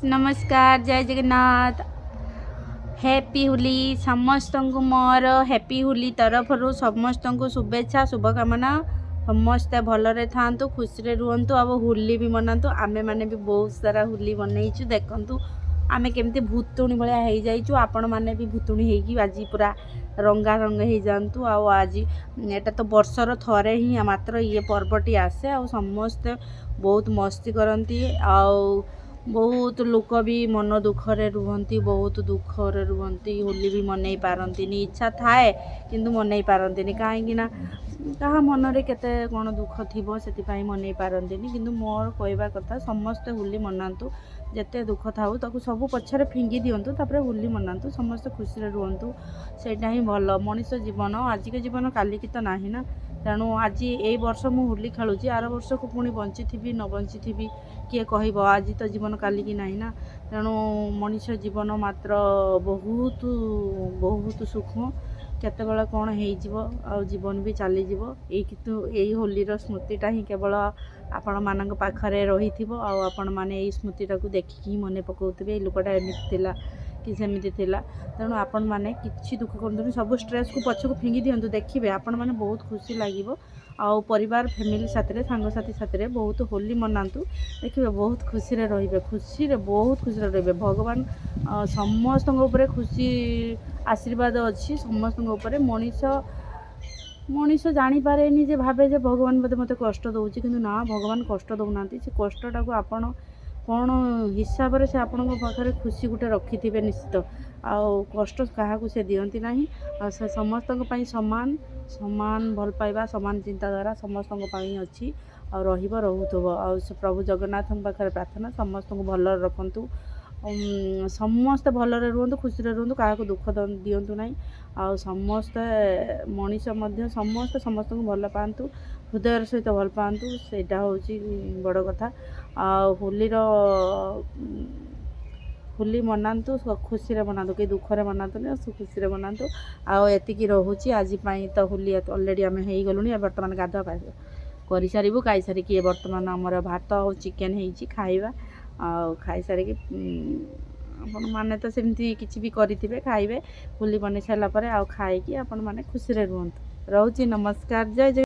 नमस्कार जय जगन्नाथ हैप्पी होली समस्त को मोर हैप्पी होली तरफ समस्त को शुभेच्छा शुभकामना समस्ते भलरे था खुशी रुहतु अब होली भी मनातु आमे मैंने भी बहुत सारा होली बनईचु देखु आमे केमती भूतुणी भाया हो जाइचु आपण मैंने भी भूतुणी होगी आज पूरा रंगा रंग हो जातु आज एटा तो वर्षर थरे ही मात्र ये पर्वटी आसे आ समस्ते बहुत मस्ती करती बहुत लोक भी मन दुखरे रुहंती बहुत दुखरे रुहंती होली भी मनई पारंती इच्छा थाए किंतु मनई पारंती कहीं कहा मनरे केते कौन दुख थी से मनई पारंती किंतु मोर कहवा कथा समस्ते होली मनातु जिते दुख थाऊ ताकू सब पछरे फिंगी दिंतु तापर होली मनातु समस्ते खुशी रुहतु सेटा ही भल मनीष जीवन आजिक जीवन काली की तो नाही ना तेणु आज यही वर्ष मु होली खेलुची आर वर्ष को पुणी बंची थी न बंची थी किए कह आज तो जीवन काली की नाही ना तेणु मनीष जीवन मात्र बहुत बहुत सूक्ष्म केतबेले कौन हो जीवन भी चलीज यही होलीर स्मृतिटा ही केवल आपण मान पाखरे रही आपण मैंने यही स्मृतिटा को देखिकी मन पकाउे लोकटा एमती कि सेमती तेणु आपण मैंने किसी दुख कर सब स्ट्रेस को पछक फिंगी दिंतु देखिए आपण मैंने बहुत खुशी लगे आउ परिवार फैमिली साथी सांगसाथी साथी बहुत होली मनातु देखिए बहुत खुशी रे खुशी बहुत खुशी रे भगवान समस्त खुशी आशीर्वाद अच्छी समस्त मनीष मनीष जानीपे जे भावे जे भगवान बोधे मत कष्ट दौर कि ना भगवान कष्ट दौना से कष्टा को आपण कौन हिसाब से आपण पाखे खुशी गोटे रखि थे निश्चित आउ कष्ट क्या से दिखती ना से समस्त सामान सामान भल पाइबा सामान चिंताधारा समस्त अच्छी रोथुब आ प्रभु जगन्नाथ पाखे प्रार्थना समस्त को भल रखु समस्ते भलरे रुहतु खुशी रुहतु क्या दुख दिंतु ना आ समस्ते मनीष समस्ते समस्त को भल पातु हृदय सहित भल पातु सेटा हूँ बड़ कथा आ होली मनातु खुशी मनातु कहीं दुखरे मनातु खुशी मनातु आती रोचे आज तो होली अलरेडी आम हो गलुँ बर्तमान गाधुआ कर सारू खाई सारिकी बर्तमान आमर भात और चिकेन हो खाइबा खाई सारिकी आपण मैंने तो सेमती किसी भी करेंगे खाइबे होली बन सारापर खाई आपण मैंने खुशी रुहतु रोचे नमस्कार जय जय।